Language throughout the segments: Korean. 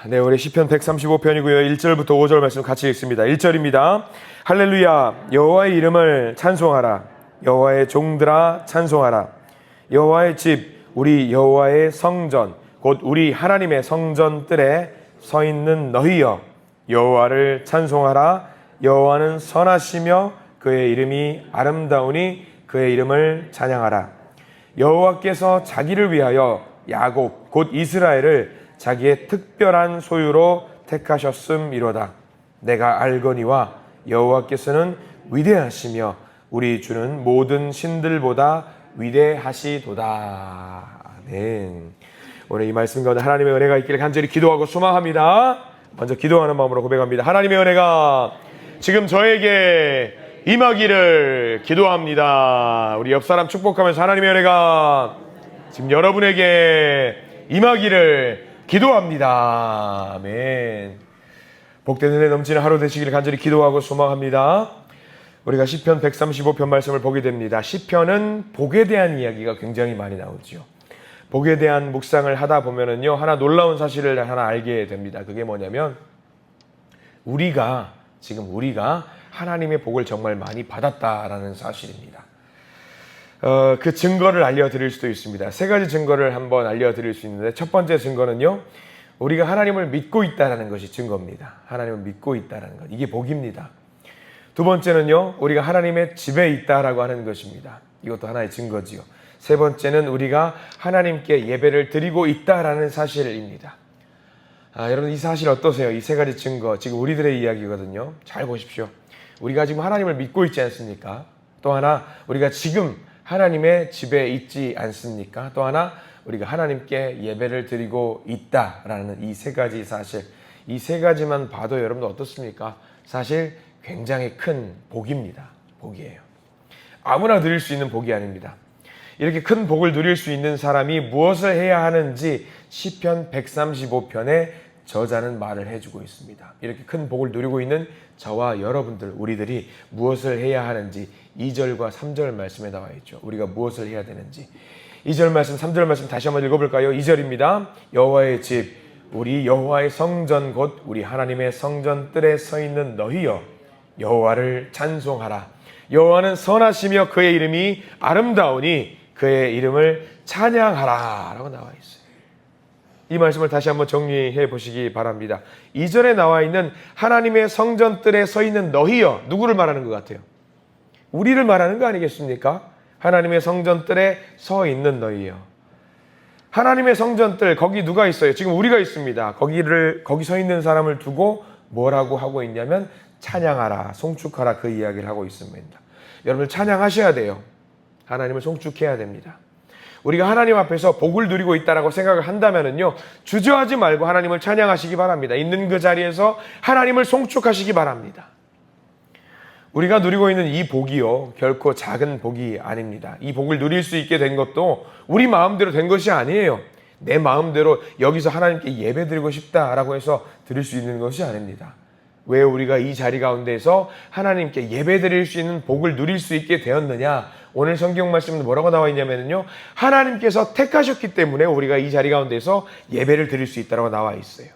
네, 우리 시편 135편이고요. 1절부터 5절 말씀 같이 읽습니다. 1절입니다. 할렐루야, 여호와의 이름을 찬송하라. 여호와의 종들아 찬송하라. 여호와의 집, 우리 여호와의 성전, 곧 우리 하나님의 성전 뜰에 서 있는 너희여, 여호와를 찬송하라. 여호와는 선하시며 그의 이름이 아름다우니 그의 이름을 찬양하라. 여호와께서 자기를 위하여 야곱, 곧 이스라엘을 자기의 특별한 소유로 택하셨음이로다. 내가 알거니와 여호와께서는 위대하시며 우리 주는 모든 신들보다 위대하시도다. 아멘. 오늘 이 말씀 가운데 하나님의 은혜가 있기를 간절히 기도하고 소망합니다. 먼저 기도하는 마음으로 고백합니다. 하나님의 은혜가 지금 저에게 임하기를 기도합니다. 우리 옆 사람 축복하면서 하나님의 은혜가 지금 여러분에게 임하기를 기도합니다. 아멘. 복된 은혜 넘치는 하루 되시기를 간절히 기도하고 소망합니다. 우리가 시편 135편 말씀을 보게 됩니다. 시편은 복에 대한 이야기가 굉장히 많이 나오죠. 복에 대한 묵상을 하다 보면은요, 하나 놀라운 사실을 하나 알게 됩니다. 그게 뭐냐면 우리가 하나님의 복을 정말 많이 받았다라는 사실입니다. 그 증거를 알려드릴 수도 있습니다. 세 가지 증거를 한번 알려드릴 수 있는데, 첫 번째 증거는요, 우리가 하나님을 믿고 있다는 것이 증거입니다. 하나님을 믿고 있다는 것, 이게 복입니다. 두 번째는요, 우리가 하나님의 집에 있다라고 하는 것입니다. 이것도 하나의 증거지요. 세 번째는 우리가 하나님께 예배를 드리고 있다라는 사실입니다. 여러분, 이 사실 어떠세요? 이 세 가지 증거, 지금 우리들의 이야기거든요. 잘 보십시오. 우리가 지금 하나님을 믿고 있지 않습니까? 또 하나, 우리가 지금 하나님의 집에 있지 않습니까? 또 하나, 우리가 하나님께 예배를 드리고 있다라는 이 세 가지 사실, 이 세 가지만 봐도 여러분 어떻습니까? 사실 굉장히 큰 복입니다. 복이에요. 아무나 누릴 수 있는 복이 아닙니다. 이렇게 큰 복을 누릴 수 있는 사람이 무엇을 해야 하는지 시편 135편에 저자는 말을 해주고 있습니다. 이렇게 큰 복을 누리고 있는 저와 여러분들, 우리들이 무엇을 해야 하는지 2절과 3절 말씀에 나와 있죠. 우리가 무엇을 해야 되는지. 2절 말씀, 3절 말씀 다시 한번 읽어볼까요? 2절입니다. 여호와의 집, 우리 여호와의 성전, 곧 우리 하나님의 성전 뜰에 서 있는 너희여, 여호와를 찬송하라. 여호와는 선하시며 그의 이름이 아름다우니 그의 이름을 찬양하라 라고 나와 있어요. 이 말씀을 다시 한번 정리해 보시기 바랍니다. 2절에 나와 있는 하나님의 성전 뜰에 서 있는 너희여, 누구를 말하는 것 같아요? 우리를 말하는 거 아니겠습니까? 하나님의 성전 뜰에 서 있는 너희여. 하나님의 성전 뜰, 거기 누가 있어요? 지금 우리가 있습니다. 거기 서 있는 사람을 두고 뭐라고 하고 있냐면 찬양하라, 송축하라, 그 이야기를 하고 있습니다. 여러분들 찬양하셔야 돼요. 하나님을 송축해야 됩니다. 우리가 하나님 앞에서 복을 누리고 있다라고 생각을 한다면은요, 주저하지 말고 하나님을 찬양하시기 바랍니다. 있는 그 자리에서 하나님을 송축하시기 바랍니다. 우리가 누리고 있는 이 복이요, 결코 작은 복이 아닙니다. 이 복을 누릴 수 있게 된 것도 우리 마음대로 된 것이 아니에요. 내 마음대로 여기서 하나님께 예배드리고 싶다라고 해서 드릴 수 있는 것이 아닙니다. 왜 우리가 이 자리 가운데서 하나님께 예배드릴 수 있는 복을 누릴 수 있게 되었느냐? 오늘 성경 말씀은 뭐라고 나와 있냐면요, 하나님께서 택하셨기 때문에 우리가 이 자리 가운데서 예배를 드릴 수 있다고 나와 있어요.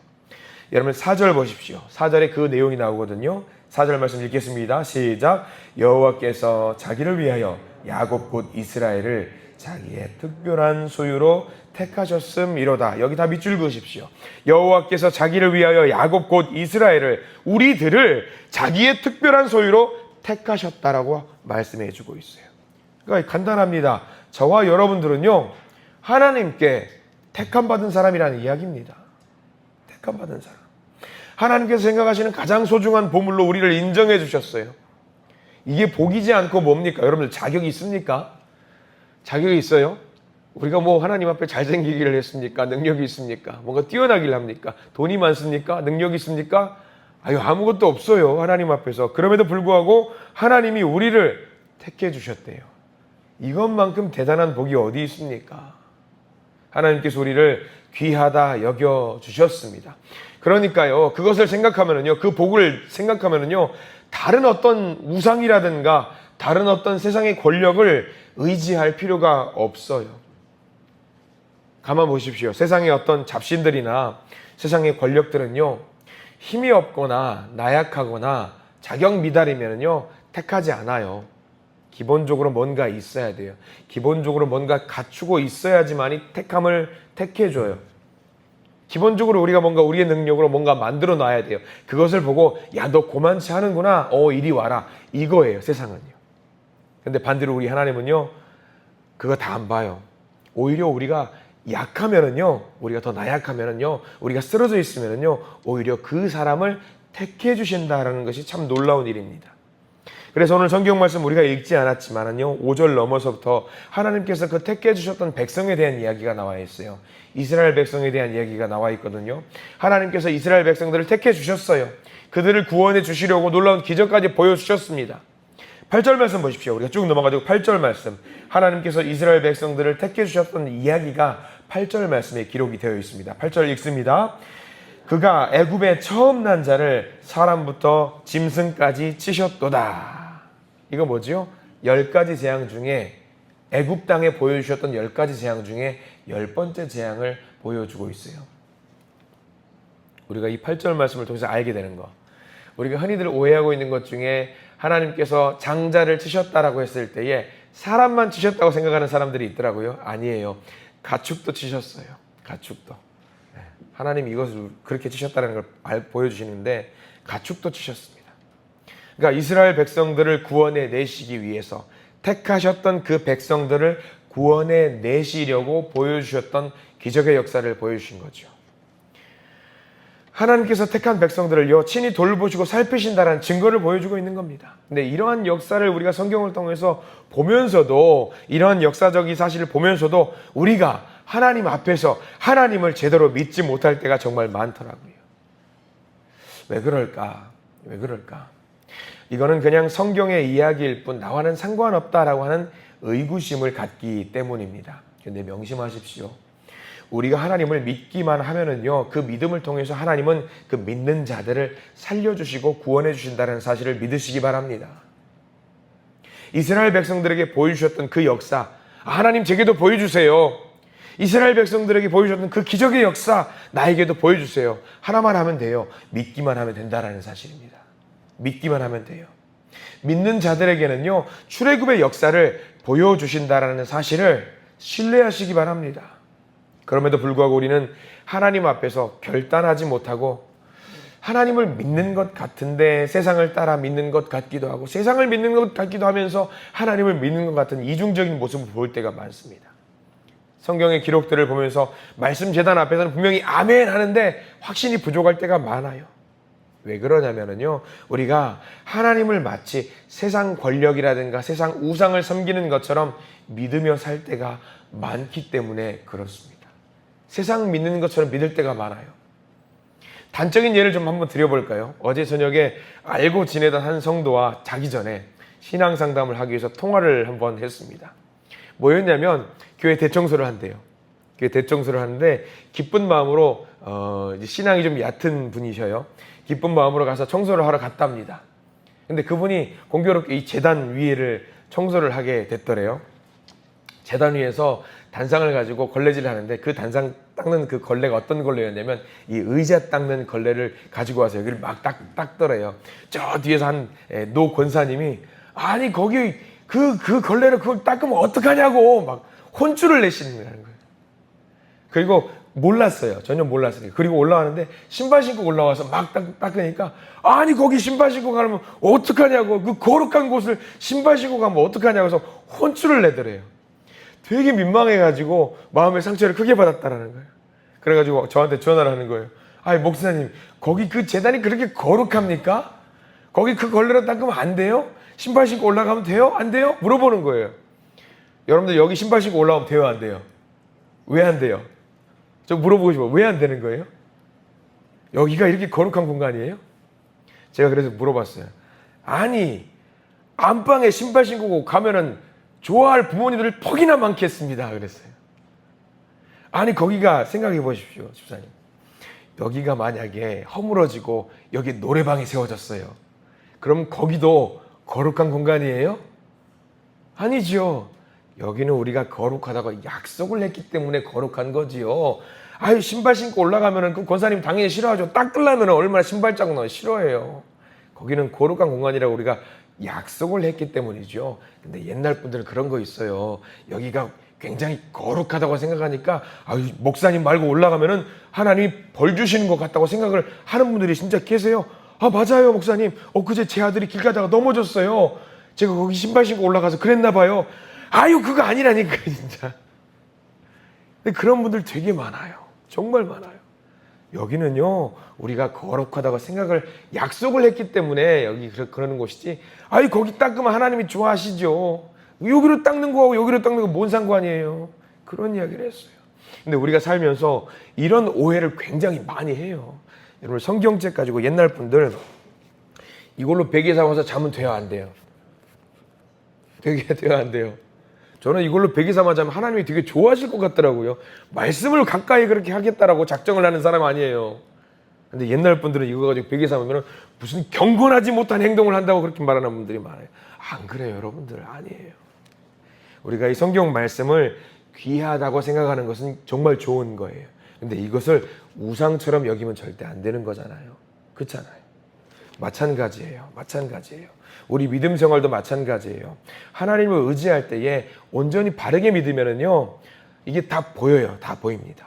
여러분 4절 보십시오. 4절에 그 내용이 나오거든요. 4절 말씀 읽겠습니다. 시작. 여호와께서 자기를 위하여 야곱 곧 이스라엘을 자기의 특별한 소유로 택하셨음이로다. 여기 다 밑줄 그으십시오. 여호와께서 자기를 위하여 야곱 곧 이스라엘을, 우리들을 자기의 특별한 소유로 택하셨다라고 말씀해 주고 있어요. 그러니까 간단합니다. 저와 여러분들은요, 하나님께 택함받은 사람이라는 이야기입니다. 택함받은 사람. 하나님께서 생각하시는 가장 소중한 보물로 우리를 인정해 주셨어요. 이게 복이지 않고 뭡니까? 여러분들 자격이 있습니까? 자격이 있어요? 우리가 뭐 하나님 앞에 잘생기기를 했습니까? 능력이 있습니까? 뭔가 뛰어나기를 합니까? 돈이 많습니까? 능력이 있습니까? 아무것도 없어요. 하나님 앞에서. 그럼에도 불구하고 하나님이 우리를 택해 주셨대요. 이것만큼 대단한 복이 어디 있습니까? 하나님께서 우리를 귀하다 여겨 주셨습니다. 그러니까요, 그것을 생각하면은요, 그 복을 생각하면은요, 다른 어떤 우상이라든가 다른 어떤 세상의 권력을 의지할 필요가 없어요. 가만 보십시오. 세상의 어떤 잡신들이나 세상의 권력들은요, 힘이 없거나 나약하거나 자격 미달이면요 택하지 않아요. 기본적으로 뭔가 있어야 돼요. 기본적으로 뭔가 갖추고 있어야지만이 택함을 택해줘요. 기본적으로 우리가 뭔가 우리의 능력으로 뭔가 만들어 놔야 돼요. 그것을 보고 야, 너 고만치 하는구나. 이리 와라. 이거예요, 세상은요. 근데 반대로 우리 하나님은요, 그거 다 안 봐요. 오히려 우리가 약하면은요, 우리가 더 나약하면은요, 우리가 쓰러져 있으면은요, 오히려 그 사람을 택해 주신다라는 것이 참 놀라운 일입니다. 그래서 오늘 성경 말씀 우리가 읽지 않았지만은요, 5절 넘어서부터 하나님께서 그 택해 주셨던 백성에 대한 이야기가 나와 있어요. 이스라엘 백성에 대한 이야기가 나와 있거든요. 하나님께서 이스라엘 백성들을 택해 주셨어요. 그들을 구원해 주시려고 놀라운 기적까지 보여주셨습니다. 8절 말씀 보십시오. 우리가 쭉 넘어가지고 8절 말씀, 하나님께서 이스라엘 백성들을 택해 주셨던 이야기가 8절 말씀에 기록이 되어 있습니다. 8절 읽습니다. 그가 애굽의 처음 난 자를 사람부터 짐승까지 치셨도다. 이거 뭐지요? 10가지 재앙 중에 애굽 땅에 보여주셨던 10가지 재앙 중에 10번째 재앙을 보여주고 있어요. 우리가 이 8절 말씀을 통해서 알게 되는 거, 우리가 흔히들 오해하고 있는 것 중에 하나님께서 장자를 치셨다라고 했을 때에 사람만 치셨다고 생각하는 사람들이 있더라고요. 아니에요. 가축도 치셨어요. 가축도. 하나님이 이것을 그렇게 치셨다는 걸 보여주시는데 가축도 치셨습니다. 그러니까 이스라엘 백성들을 구원해 내시기 위해서 택하셨던 그 백성들을 구원해 내시려고 보여주셨던 기적의 역사를 보여주신 거죠. 하나님께서 택한 백성들을요, 친히 돌보시고 살피신다는 증거를 보여주고 있는 겁니다. 근데 이러한 역사를 우리가 성경을 통해서 보면서도, 이러한 역사적인 사실을 보면서도 우리가 하나님 앞에서 하나님을 제대로 믿지 못할 때가 정말 많더라고요. 왜 그럴까? 왜 그럴까? 이거는 그냥 성경의 이야기일 뿐 나와는 상관없다라고 하는 의구심을 갖기 때문입니다. 근데 명심하십시오. 우리가 하나님을 믿기만 하면은요, 그 믿음을 통해서 하나님은 그 믿는 자들을 살려주시고 구원해 주신다는 사실을 믿으시기 바랍니다. 이스라엘 백성들에게 보여주셨던 그 역사, 하나님 제게도 보여주세요. 이스라엘 백성들에게 보여주셨던 그 기적의 역사, 나에게도 보여주세요. 하나만 하면 돼요. 믿기만 하면 된다라는 사실입니다. 믿기만 하면 돼요. 믿는 자들에게는요, 출애굽의 역사를 보여주신다라는 사실을 신뢰하시기 바랍니다. 그럼에도 불구하고 우리는 하나님 앞에서 결단하지 못하고 하나님을 믿는 것 같은데 세상을 따라 믿는 것 같기도 하고 세상을 믿는 것 같기도 하면서 하나님을 믿는 것 같은 이중적인 모습을 볼 때가 많습니다. 성경의 기록들을 보면서 말씀 제단 앞에서는 분명히 아멘 하는데 확신이 부족할 때가 많아요. 왜 그러냐면요, 우리가 하나님을 마치 세상 권력이라든가 세상 우상을 섬기는 것처럼 믿으며 살 때가 많기 때문에 그렇습니다. 세상 믿는 것처럼 믿을 때가 많아요. 단적인 예를 좀 한번 드려볼까요? 어제 저녁에 알고 지내던 한 성도와 자기 전에 신앙 상담을 하기 위해서 통화를 한번 했습니다. 뭐였냐면 교회 대청소를 한대요. 교회 대청소를 하는데 기쁜 마음으로 이제 신앙이 좀 얕은 분이셔요. 기쁜 마음으로 가서 청소를 하러 갔답니다. 근데 그분이 공교롭게 이 제단 위에를 청소를 하게 됐더래요. 제단 위에서 단상을 가지고 걸레질을 하는데 그 단상 닦는 그 걸레가 어떤 걸레였냐면 이 의자 닦는 걸레를 가지고 와서 여기를 막 닦더래요. 저 뒤에서 한 노 권사님이 아니 거기 그 걸레를 그걸 닦으면 어떡하냐고 막 혼쭐을 내시는 거예요. 그리고 몰랐어요. 전혀 몰랐어요. 그리고 올라왔는데 신발 신고 올라와서 막 닦으니까 아니 거기 신발 신고 가면 어떡하냐고 그 거룩한 곳을 신발 신고 가면 어떡하냐고 해서 혼쭐을 내더래요. 되게 민망해가지고 마음의 상처를 크게 받았다라는 거예요. 그래가지고 저한테 전화를 하는 거예요. 아니 목사님 거기 그 제단이 그렇게 거룩합니까? 거기 그 걸레로 닦으면 안 돼요? 신발 신고 올라가면 돼요? 안 돼요? 물어보는 거예요. 여러분들 여기 신발 신고 올라오면 돼요? 안 돼요? 왜 안 돼요? 저 물어보고 싶어요. 왜 안 되는 거예요? 여기가 이렇게 거룩한 공간이에요? 제가 그래서 물어봤어요. 아니 안방에 신발 신고 가면은 좋아할 부모님들 퍽이나 많겠습니다. 그랬어요. 아니 거기가 생각해 보십시오. 집사님. 여기가 만약에 허물어지고 여기 노래방이 세워졌어요. 그럼 거기도 거룩한 공간이에요? 아니죠. 여기는 우리가 거룩하다고 약속을 했기 때문에 거룩한 거지요. 아유, 신발 신고 올라가면은 그 권사님 당연히 싫어하죠. 닦으려면 얼마나 신발 자국 나요. 싫어해요. 거기는 거룩한 공간이라고 우리가 약속을 했기 때문이죠. 근데 옛날 분들은 그런 거 있어요. 여기가 굉장히 거룩하다고 생각하니까 아유, 목사님 말고 올라가면은 하나님이 벌 주시는 것 같다고 생각을 하는 분들이 진짜 계세요. 아, 맞아요, 목사님. 그제 제 아들이 길 가다가 넘어졌어요. 제가 거기 신발 신고 올라가서 그랬나 봐요. 아유, 그거 아니라니까, 진짜. 근데 그런 분들 되게 많아요. 정말 많아요. 여기는요, 우리가 거룩하다고 생각을 약속을 했기 때문에 여기 그러는 곳이지. 아유, 거기 닦으면 하나님이 좋아하시죠. 여기로 닦는 거하고 여기로 닦는 거 뭔 상관이에요. 그런 이야기를 했어요. 근데 우리가 살면서 이런 오해를 굉장히 많이 해요. 여러분, 성경책 가지고 옛날 분들 이걸로 베개 삼아서 자면 돼요, 안 돼요? 되게 돼요, 안 돼요? 저는 이걸로 베개 삼아 자면 하나님이 되게 좋아하실 것 같더라고요. 말씀을 가까이 그렇게 하겠다라고 작정을 하는 사람 아니에요. 근데 옛날 분들은 이거 가지고 베개 삼으면 무슨 경건하지 못한 행동을 한다고 그렇게 말하는 분들이 많아요. 안 그래요, 여러분들. 아니에요. 우리가 이 성경 말씀을 귀하다고 생각하는 것은 정말 좋은 거예요. 근데 이것을 우상처럼 여기면 절대 안 되는 거잖아요. 그렇잖아요. 마찬가지예요. 마찬가지예요. 우리 믿음 생활도 마찬가지예요. 하나님을 의지할 때에 온전히 바르게 믿으면은요, 이게 다 보여요. 다 보입니다.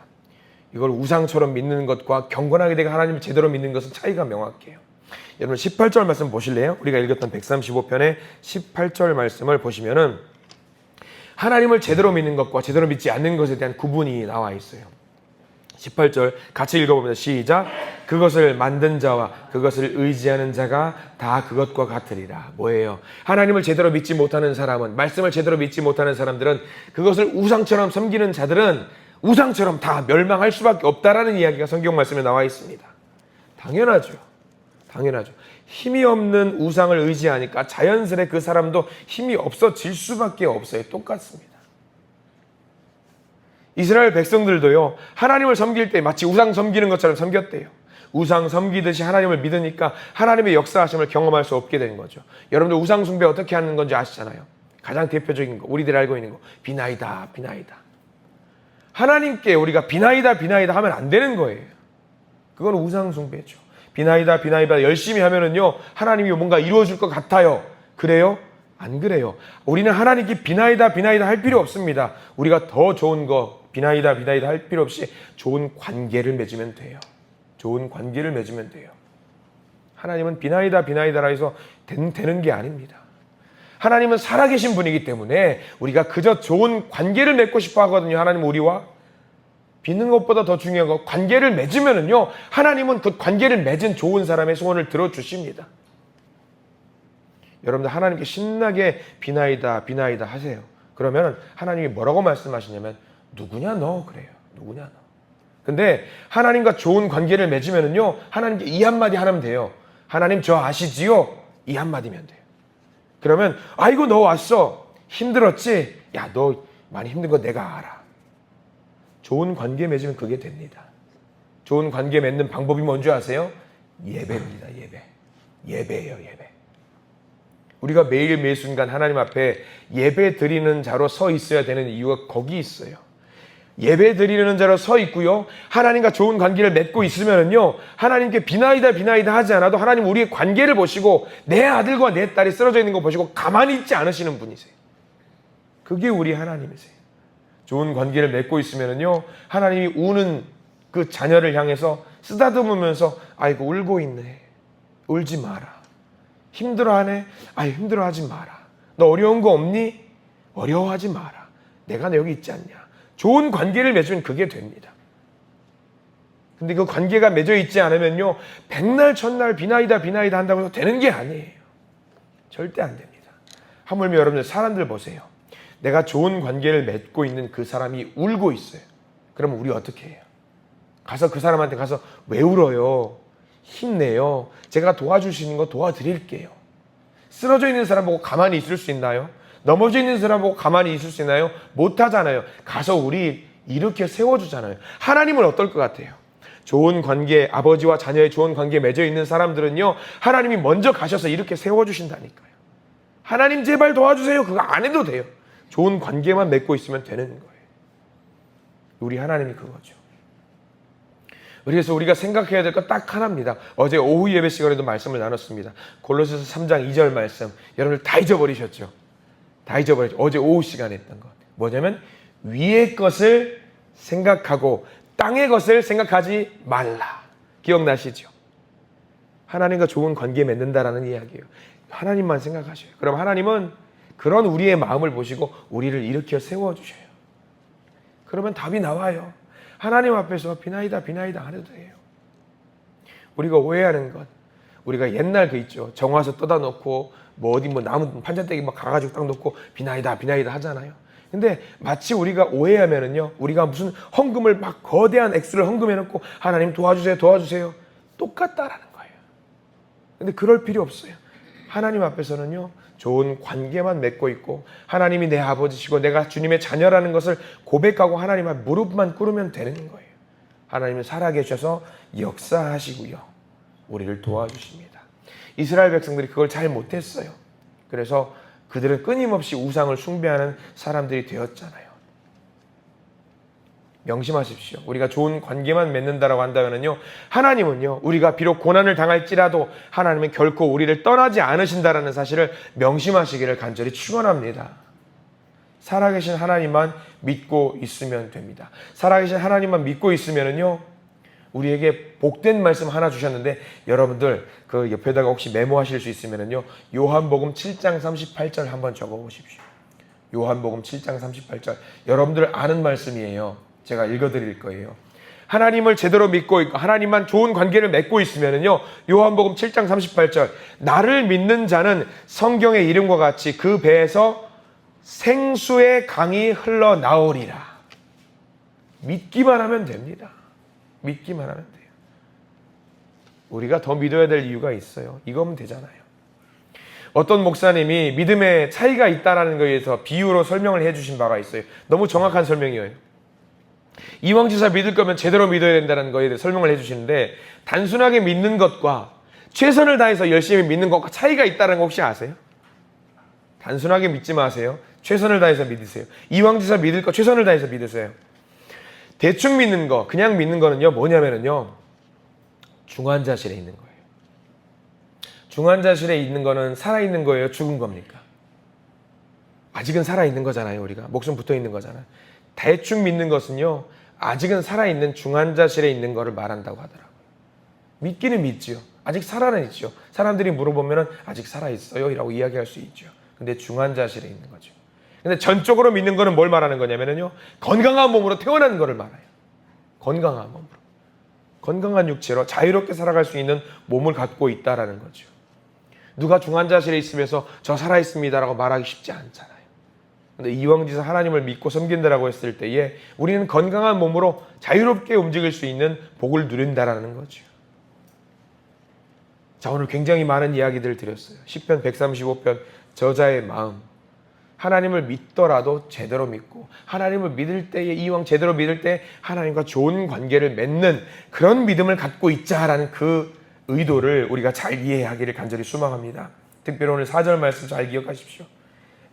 이걸 우상처럼 믿는 것과 경건하게 되게 하나님을 제대로 믿는 것은 차이가 명확해요. 여러분 18절 말씀 보실래요? 우리가 읽었던 135편의 18절 말씀을 보시면은 하나님을 제대로 믿는 것과 제대로 믿지 않는 것에 대한 구분이 나와 있어요. 18절 같이 읽어봅니다. 시작. 그것을 만든 자와 그것을 의지하는 자가 다 그것과 같으리라. 뭐예요? 하나님을 제대로 믿지 못하는 사람은, 말씀을 제대로 믿지 못하는 사람들은, 그것을 우상처럼 섬기는 자들은 우상처럼 다 멸망할 수밖에 없다라는 이야기가 성경 말씀에 나와 있습니다. 당연하죠. 당연하죠. 힘이 없는 우상을 의지하니까 자연스레 그 사람도 힘이 없어질 수밖에 없어요. 똑같습니다. 이스라엘 백성들도요, 하나님을 섬길 때 마치 우상 섬기는 것처럼 섬겼대요. 우상 섬기듯이 하나님을 믿으니까 하나님의 역사하심을 경험할 수 없게 된 거죠. 여러분들 우상 숭배 어떻게 하는 건지 아시잖아요. 가장 대표적인 거, 우리들이 알고 있는 거, 비나이다, 비나이다. 하나님께 우리가 비나이다, 비나이다 하면 안 되는 거예요. 그건 우상 숭배죠. 비나이다, 비나이다 열심히 하면은요, 하나님이 뭔가 이루어줄 것 같아요. 그래요? 안 그래요. 우리는 하나님께 비나이다, 비나이다 할 필요 없습니다. 우리가 더 좋은 거, 비나이다, 비나이다 할 필요 없이 좋은 관계를 맺으면 돼요. 좋은 관계를 맺으면 돼요. 하나님은 비나이다, 비나이다라 해서 되는 게 아닙니다. 하나님은 살아계신 분이기 때문에 우리가 그저 좋은 관계를 맺고 싶어 하거든요. 하나님은 우리와 빚는 것보다 더 중요한 거, 관계를 맺으면은요, 하나님은 그 관계를 맺은 좋은 사람의 소원을 들어주십니다. 여러분들 하나님께 신나게 비나이다, 비나이다 하세요. 그러면 하나님이 뭐라고 말씀하시냐면, 누구냐 너? 그래요. 누구냐 너? 근데 하나님과 좋은 관계를 맺으면은요, 하나님께 이 한마디 하면 돼요. 하나님 저 아시지요? 이 한마디면 돼요. 그러면 아이고 너 왔어. 힘들었지? 야, 너 많이 힘든 거 내가 알아. 좋은 관계 맺으면 그게 됩니다. 좋은 관계 맺는 방법이 뭔지 아세요? 예배입니다. 예배. 예배예요. 예배. 우리가 매일 매 순간 하나님 앞에 예배 드리는 자로 서 있어야 되는 이유가 거기 있어요. 예배 드리는 자로 서 있고요, 하나님과 좋은 관계를 맺고 있으면은요, 하나님께 비나이다 비나이다 하지 않아도 하나님 우리의 관계를 보시고 내 아들과 내 딸이 쓰러져 있는 거 보시고 가만히 있지 않으시는 분이세요. 그게 우리 하나님이세요. 좋은 관계를 맺고 있으면은요, 하나님이 우는 그 자녀를 향해서 쓰다듬으면서 아이고 울고 있네. 울지 마라. 힘들어하네. 아이 힘들어하지 마라. 너 어려운 거 없니? 어려워하지 마라. 내가 여기 있지 않냐. 좋은 관계를 맺으면 그게 됩니다. 근데 그 관계가 맺어 있지 않으면요, 백날 천날 비나이다 비나이다 한다고 해서 되는 게 아니에요. 절대 안 됩니다. 하물며 여러분들 사람들 보세요. 내가 좋은 관계를 맺고 있는 그 사람이 울고 있어요. 그러면 우리 어떻게 해요? 가서 그 사람한테 가서 왜 울어요? 힘내요. 제가 도와줄 수 있는 거 도와드릴게요. 쓰러져 있는 사람 보고 가만히 있을 수 있나요? 넘어져 있는 사람 보고 가만히 있을 수 있나요? 못하잖아요. 가서 우리 이렇게 세워주잖아요. 하나님은 어떨 것 같아요? 좋은 관계, 아버지와 자녀의 좋은 관계에 맺어 있는 사람들은요, 하나님이 먼저 가셔서 이렇게 세워주신다니까요. 하나님 제발 도와주세요. 그거 안 해도 돼요. 좋은 관계만 맺고 있으면 되는 거예요. 우리 하나님이 그거죠. 그래서 우리가 생각해야 될 것 딱 하나입니다. 어제 오후 예배 시간에도 말씀을 나눴습니다. 골로새서 3장 2절 말씀. 여러분들 다 잊어버리셨죠? 다 잊어버렸죠. 어제 오후 시간에 했던 것. 뭐냐면 위의 것을 생각하고 땅의 것을 생각하지 말라. 기억나시죠? 하나님과 좋은 관계 맺는다라는 이야기예요. 하나님만 생각하셔요. 그럼 하나님은 그런 우리의 마음을 보시고 우리를 일으켜 세워주셔요. 그러면 답이 나와요. 하나님 앞에서 비나이다 비나이다 안 해도 돼요. 우리가 오해하는 것, 우리가 옛날 그 있죠. 정화서 떠다 놓고 뭐 어디 뭐 나무 판잔대기 막 가가지고 딱 놓고 비나이다 비나이다 하잖아요. 근데 마치 우리가 오해하면은요, 우리가 무슨 헌금을 막 거대한 액수를 헌금해 놓고 하나님 도와주세요 도와주세요 똑같다라는 거예요. 근데 그럴 필요 없어요. 하나님 앞에서는요, 좋은 관계만 맺고 있고 하나님이 내 아버지시고 내가 주님의 자녀라는 것을 고백하고 하나님 앞에 무릎만 꿇으면 되는 거예요. 하나님은 살아계셔서 역사하시고요, 우리를 도와주십니다. 이스라엘 백성들이 그걸 잘 못했어요. 그래서 그들은 끊임없이 우상을 숭배하는 사람들이 되었잖아요. 명심하십시오. 우리가 좋은 관계만 맺는다라고 한다면요, 하나님은요, 우리가 비록 고난을 당할지라도 하나님은 결코 우리를 떠나지 않으신다라는 사실을 명심하시기를 간절히 축원합니다. 살아계신 하나님만 믿고 있으면 됩니다. 살아계신 하나님만 믿고 있으면은요, 우리에게 복된 말씀 하나 주셨는데, 여러분들 그 옆에다가 혹시 메모하실 수 있으면은요, 요한복음 7장 38절 한번 적어 보십시오. 요한복음 7장 38절. 여러분들 아는 말씀이에요. 제가 읽어드릴 거예요. 하나님을 제대로 믿고 있고 하나님만 좋은 관계를 맺고 있으면은요, 요한복음 7장 38절. 나를 믿는 자는 성경의 이름과 같이 그 배에서 생수의 강이 흘러나오리라. 믿기만 하면 됩니다. 믿기만 하면 돼요. 우리가 더 믿어야 될 이유가 있어요. 이거면 되잖아요. 어떤 목사님이 믿음에 차이가 있다는 것에 대해서 비유로 설명을 해주신 바가 있어요. 너무 정확한 설명이에요. 이왕지사 믿을 거면 제대로 믿어야 된다는 거에 대해 설명을 해주시는데, 단순하게 믿는 것과 최선을 다해서 열심히 믿는 것과 차이가 있다는 거 혹시 아세요? 단순하게 믿지 마세요. 최선을 다해서 믿으세요. 이왕지사 믿을 거 최선을 다해서 믿으세요. 대충 믿는 거, 그냥 믿는 거는요, 뭐냐면은요, 중환자실에 있는 거예요. 중환자실에 있는 거는 살아있는 거예요, 죽은 겁니까? 아직은 살아있는 거잖아요. 우리가 목숨 붙어있는 거잖아요. 대충 믿는 것은요, 아직은 살아있는 중환자실에 있는 거를 말한다고 하더라고요. 믿기는 믿지요. 아직 살아는 있죠. 사람들이 물어보면 아직 살아있어요 이라고 이야기할 수 있죠. 근데 중환자실에 있는 거죠. 근데 전적으로 믿는 거는 뭘 말하는 거냐면요, 건강한 몸으로 태어난 거를 말해요. 건강한 몸으로. 건강한 육체로 자유롭게 살아갈 수 있는 몸을 갖고 있다라는 거죠. 누가 중환자실에 있으면서 저 살아있습니다라고 말하기 쉽지 않잖아요. 근데 이왕지사 하나님을 믿고 섬긴다라고 했을 때에 우리는 건강한 몸으로 자유롭게 움직일 수 있는 복을 누린다라는 거죠. 자, 오늘 굉장히 많은 이야기들을 드렸어요. 시편 135편 저자의 마음. 하나님을 믿더라도 제대로 믿고, 하나님을 믿을 때에, 이왕 제대로 믿을 때 하나님과 좋은 관계를 맺는 그런 믿음을 갖고 있자라는 그 의도를 우리가 잘 이해하기를 간절히 소망합니다. 특별히 오늘 4절 말씀 잘 기억하십시오.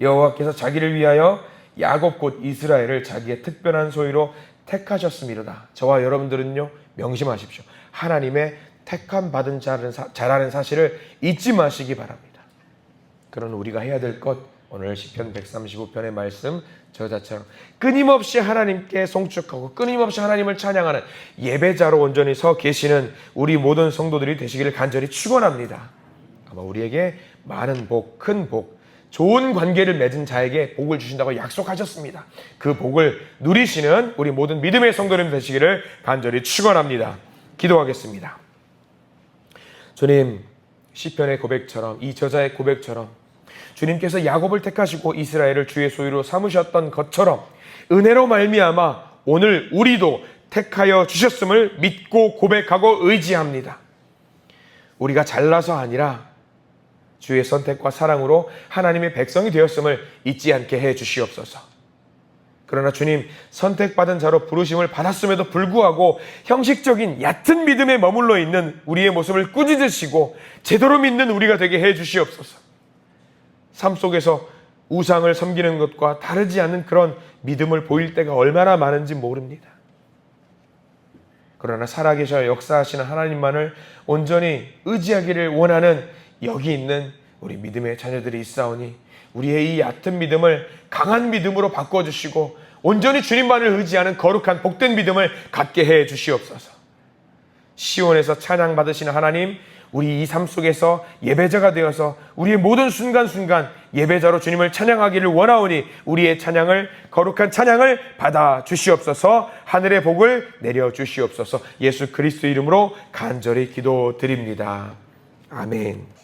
여호와께서 자기를 위하여 야곱 곧 이스라엘을 자기의 특별한 소유로 택하셨음이로다. 저와 여러분들은요, 명심하십시오. 하나님의 택함 받은 자라는 사실을 잊지 마시기 바랍니다. 그런 우리가 해야 될 것, 오늘 시편 135편의 말씀 저자처럼 끊임없이 하나님께 송축하고 끊임없이 하나님을 찬양하는 예배자로 온전히 서 계시는 우리 모든 성도들이 되시기를 간절히 축원합니다. 아마 우리에게 많은 복, 큰 복, 좋은 관계를 맺은 자에게 복을 주신다고 약속하셨습니다. 그 복을 누리시는 우리 모든 믿음의 성도님 되시기를 간절히 축원합니다. 기도하겠습니다. 주님, 시편의 고백처럼, 이 저자의 고백처럼 주님께서 야곱을 택하시고 이스라엘을 주의 소유로 삼으셨던 것처럼 은혜로 말미암아 오늘 우리도 택하여 주셨음을 믿고 고백하고 의지합니다. 우리가 잘나서 아니라 주의 선택과 사랑으로 하나님의 백성이 되었음을 잊지 않게 해 주시옵소서. 그러나 주님, 선택받은 자로 부르심을 받았음에도 불구하고 형식적인 얕은 믿음에 머물러 있는 우리의 모습을 꾸짖으시고 제대로 믿는 우리가 되게 해 주시옵소서. 삶 속에서 우상을 섬기는 것과 다르지 않은 그런 믿음을 보일 때가 얼마나 많은지 모릅니다. 그러나 살아계셔 역사하시는 하나님만을 온전히 의지하기를 원하는 여기 있는 우리 믿음의 자녀들이 있사오니 우리의 이 얕은 믿음을 강한 믿음으로 바꿔주시고 온전히 주님만을 의지하는 거룩한 복된 믿음을 갖게 해 주시옵소서. 시온에서 찬양받으시는 하나님, 우리 이 삶 속에서 예배자가 되어서 우리의 모든 순간순간 예배자로 주님을 찬양하기를 원하오니 우리의 찬양을, 거룩한 찬양을 받아 주시옵소서. 하늘의 복을 내려 주시옵소서. 예수 그리스도 이름으로 간절히 기도드립니다. 아멘.